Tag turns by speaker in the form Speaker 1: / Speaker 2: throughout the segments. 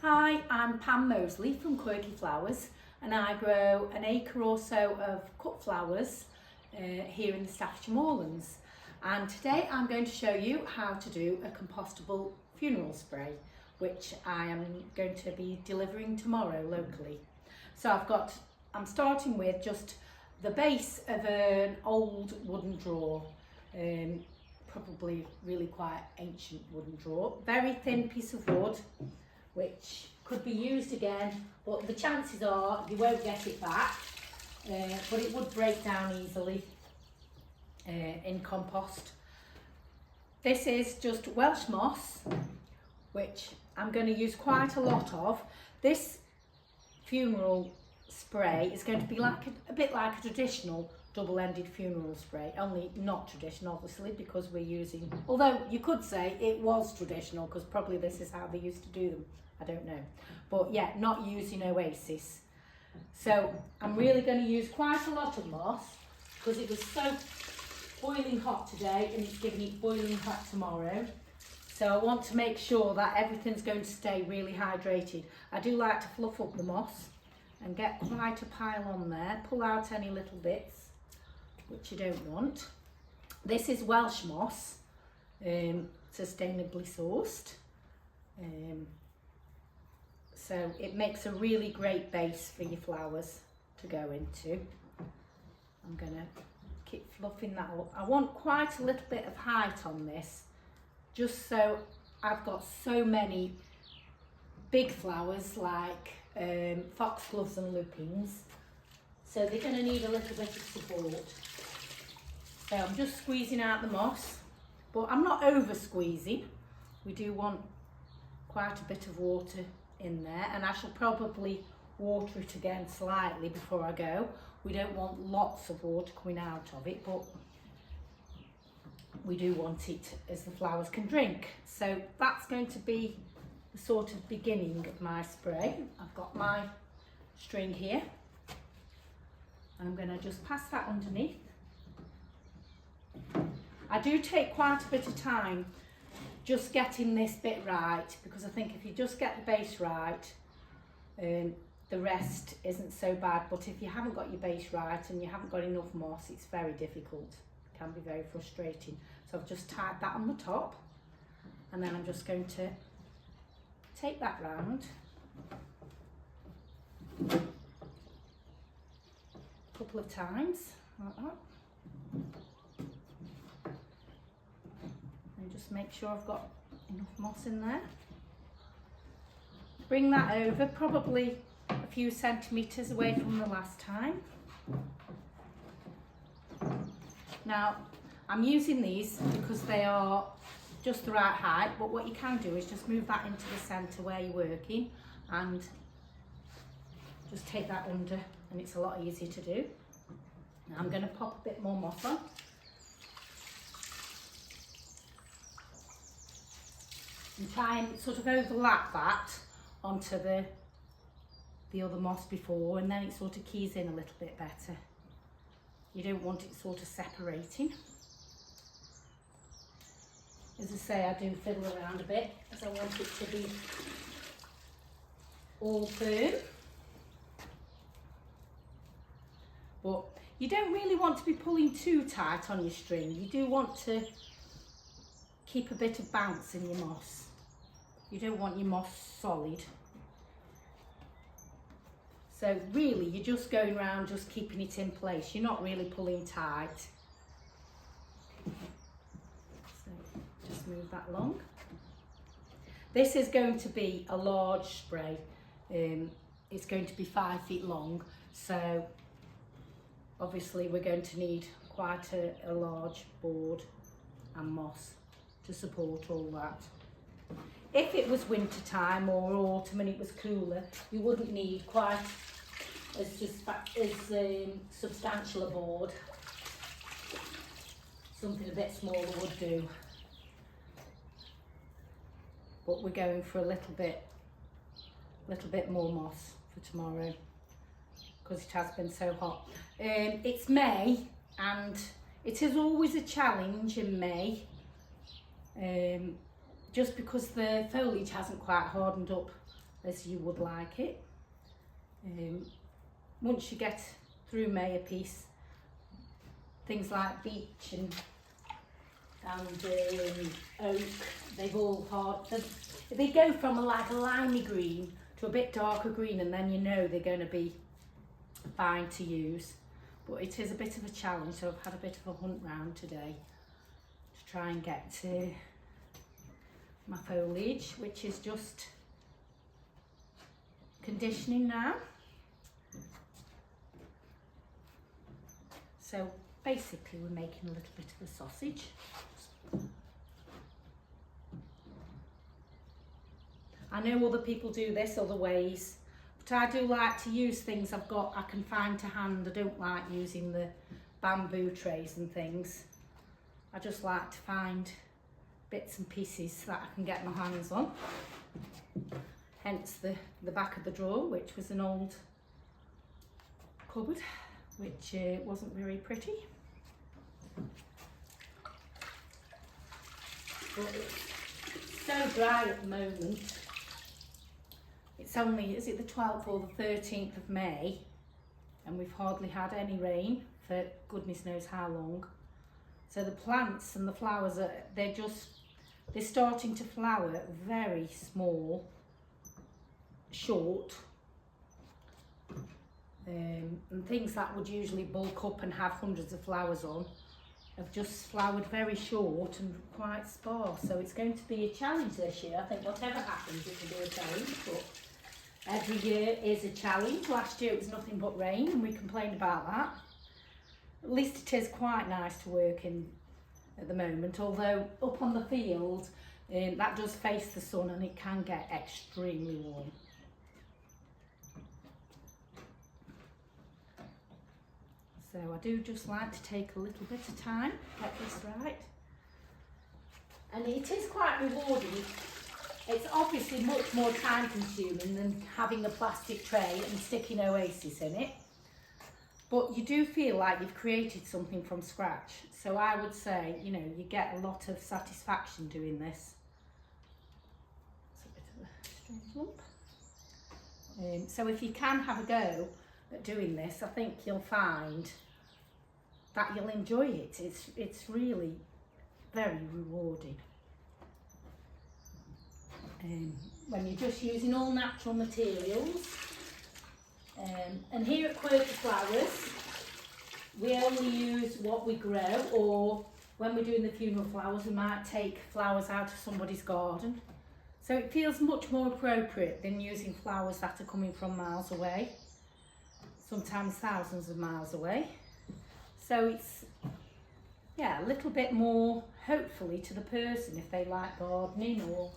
Speaker 1: Hi, I'm Pam Mosley from Quirky Flowers and I grow an acre or so of cut flowers here in the Staffordshire Moorlands, and today I'm going to show you how to do a compostable funeral spray which I am going to be delivering tomorrow locally. So I'm starting with just the base of an old wooden drawer, probably really quite ancient wooden drawer, very thin piece of wood which could be used again, but the chances are you won't get it back, but it would break down easily in compost. This is just Welsh moss, which I'm going to use quite a lot of. This funeral spray is going to be like a bit like a traditional double-ended funeral spray, only not traditional obviously, because we're using, although you could say it was traditional because probably this is how they used to do them, I don't know, but yeah, not using Oasis. So I'm really going to use quite a lot of moss because it was so boiling hot today and it's giving it boiling hot tomorrow. So I want to make sure that everything's going to stay really hydrated. I do like to fluff up the moss and get quite a pile on there, pull out any little bits which you don't want. This is Welsh moss, sustainably sourced. So it makes a really great base for your flowers to go into. I'm going to keep fluffing that up. I want quite a little bit of height on this, just so I've got so many big flowers like foxgloves and lupins, so they're going to need a little bit of support. So I'm just squeezing out the moss, but I'm not over squeezing. We do want quite a bit of water in there, and I shall probably water it again slightly before I go. We don't want lots of water coming out of it, but we do want it as the flowers can drink. So that's going to be the sort of beginning of my spray. I've got my string here. I'm going to just pass that underneath. I do take quite a bit of time just getting this bit right, because I think if you just get the base right, the rest isn't so bad. But if you haven't got your base right and you haven't got enough moss, it's very difficult. It can be very frustrating. So I've just tied that on the top, and then I'm just going to take that round, a couple of times like that, and just make sure I've got enough moss in there. Bring that over probably a few centimetres away from the last time. Now I'm using these because they are just the right height, but what you can do is just move that into the centre where you're working and just take that under, and it's a lot easier to do. Now I'm going to pop a bit more moss on. And try and sort of overlap that onto the other moss before, and then it sort of keys in a little bit better. You don't want it sort of separating. As I say, I do fiddle around a bit as I want it to be all firm. But you don't really want to be pulling too tight on your string. You do want to keep a bit of bounce in your moss. You don't want your moss solid. So really you're just going around just keeping it in place. You're not really pulling tight. So just move that along. This is going to be a large spray. It's going to be 5 feet long. So obviously we're going to need quite a large board and moss to support all that. If it was winter time or autumn and it was cooler, you wouldn't need quite as substantial a board. Something a bit smaller would do. But we're going for a little bit more moss for tomorrow because it has been so hot. It's May, and it is always a challenge in May. Just because the foliage hasn't quite hardened up as you would like it. Once you get through May a piece, things like beech and oak, they've all they go from like a limey green to a bit darker green, and then you know they're going to be fine to use. But it is a bit of a challenge, so I've had a bit of a hunt round today to try and get to my foliage, which is just conditioning now. So basically we're making a little bit of a sausage. I know other people do this other ways, but I do like to use things I can find to hand. I don't like using the bamboo trays and things. I just like to find bits and pieces that I can get my hands on. Hence the back of the drawer, which was an old cupboard, which wasn't very pretty. But it's so dry at the moment. It's only, is it the 12th or the 13th of May? And we've hardly had any rain for goodness knows how long. So the plants and the flowers, they're starting to flower very small, short. And things that would usually bulk up and have hundreds of flowers on have just flowered very short and quite sparse. So it's going to be a challenge this year. I think whatever happens, it will be a challenge, but every year is a challenge. Last year it was nothing but rain and we complained about that. At least it is quite nice to work in at the moment, although up on the field that does face the sun and it can get extremely warm. So I do just like to take a little bit of time, get this right. And it is quite rewarding. It's obviously much more time consuming than having a plastic tray and sticking Oasis in it. But you do feel like you've created something from scratch. So I would say, you know, you get a lot of satisfaction doing this. It's a bit of a strange lump. So if you can have a go at doing this, I think you'll find that you'll enjoy it. It's really very rewarding. When you're just using all natural materials. And here at Quirky Flowers, we only use what we grow, or when we're doing the funeral flowers, we might take flowers out of somebody's garden. So it feels much more appropriate than using flowers that are coming from miles away, sometimes thousands of miles away. So it's, yeah, a little bit more, hopefully, to the person if they like gardening or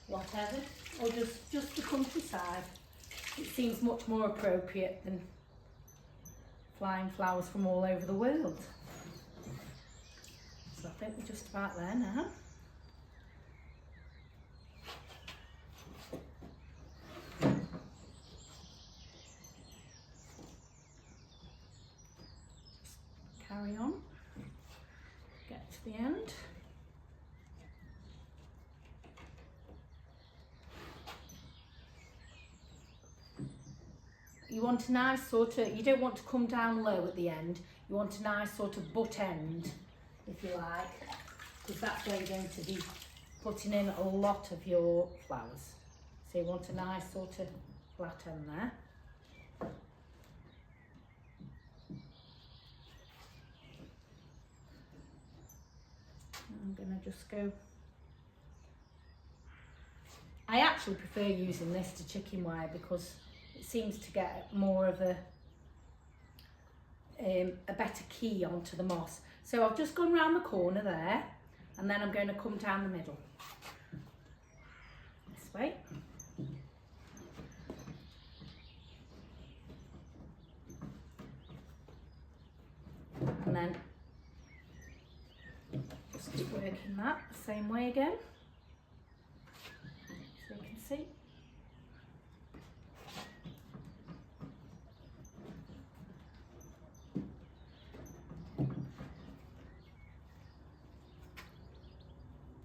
Speaker 1: whatever, or just the countryside. It seems much more appropriate than flying flowers from all over the world. So I think we're just about there now. Just carry on, get to the end. You want a nice sort of, you don't want to come down low at the end, you want a nice sort of butt end, if you like, because that's where you're going to be putting in a lot of your flowers. So you want a nice sort of flat end there. I'm going to just go, I actually prefer using this to chicken wire because it seems to get more of a better key onto the moss. So I've just gone round the corner there, and then I'm going to come down the middle. This way. And then just keep working that the same way again, so you can see.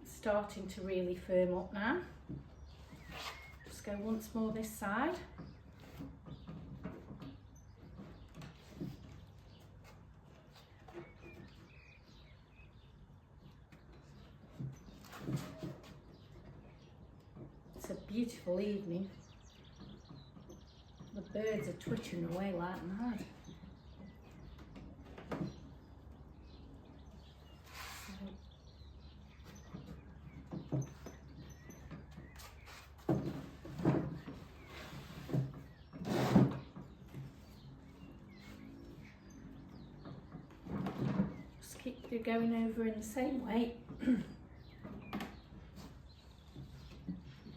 Speaker 1: Starting to really firm up now. Just just go once more this side. It's a beautiful evening. The birds are twittering away like mad. Just keep going over in the same way.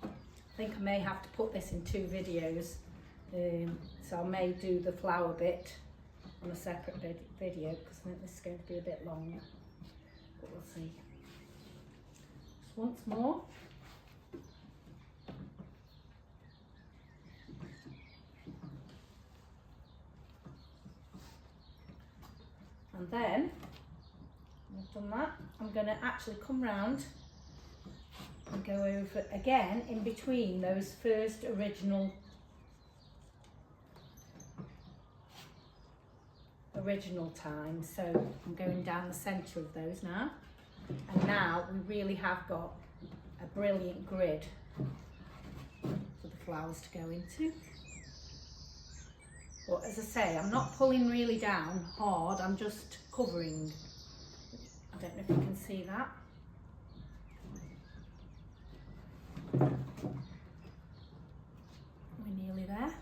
Speaker 1: I think I may have to put this in 2 videos, so I may do the flower bit on a separate video because I think this is going to be a bit long, but we'll see. Just once more. And then, I've done that, I'm going to actually come round and go over again in between those first original times. So I'm going down the centre of those now, and now we really have got a brilliant grid for the flowers to go into. But as I say, I'm not pulling really down hard, I'm just covering. I don't know if you can see that. We're nearly there.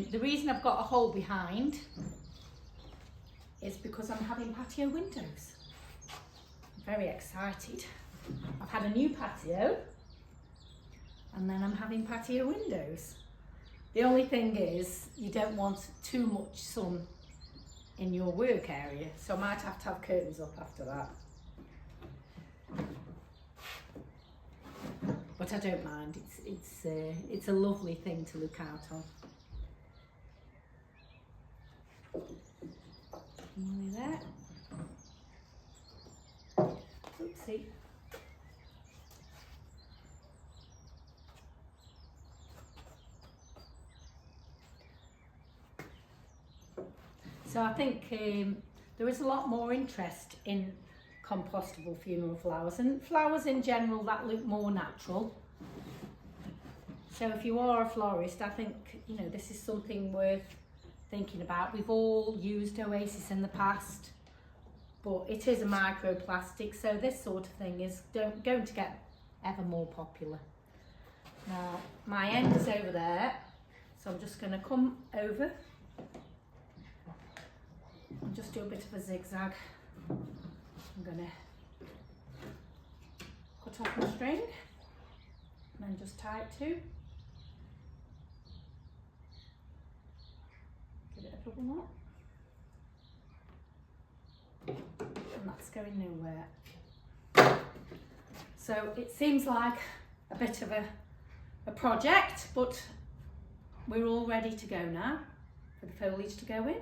Speaker 1: The reason I've got a hole behind is because I'm having patio windows. I'm very excited. I've had a new patio and then I'm having patio windows. The only thing is you don't want too much sun in your work area, so I might have to have curtains up after that. But I don't mind, it's a lovely thing to look out on. Nearly there. Oopsie. So I think there is a lot more interest in compostable funeral flowers and flowers in general that look more natural. So if you are a florist, I think, you know, this is something worth thinking about. We've all used Oasis in the past, but it is a microplastic, so this sort of thing is going to get ever more popular. Now my end is over there, so I'm just going to come over and just do a bit of a zigzag. I'm going to cut off my string and then just tie it to. Give it a double knot. And that's going nowhere. So it seems like a bit of a project, but we're all ready to go now for the foliage to go in.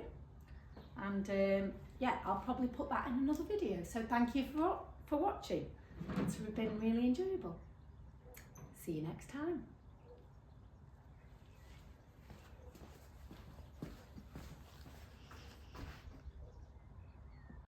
Speaker 1: And yeah, I'll probably put that in another video. So thank you for watching. It's been really enjoyable. See you next time.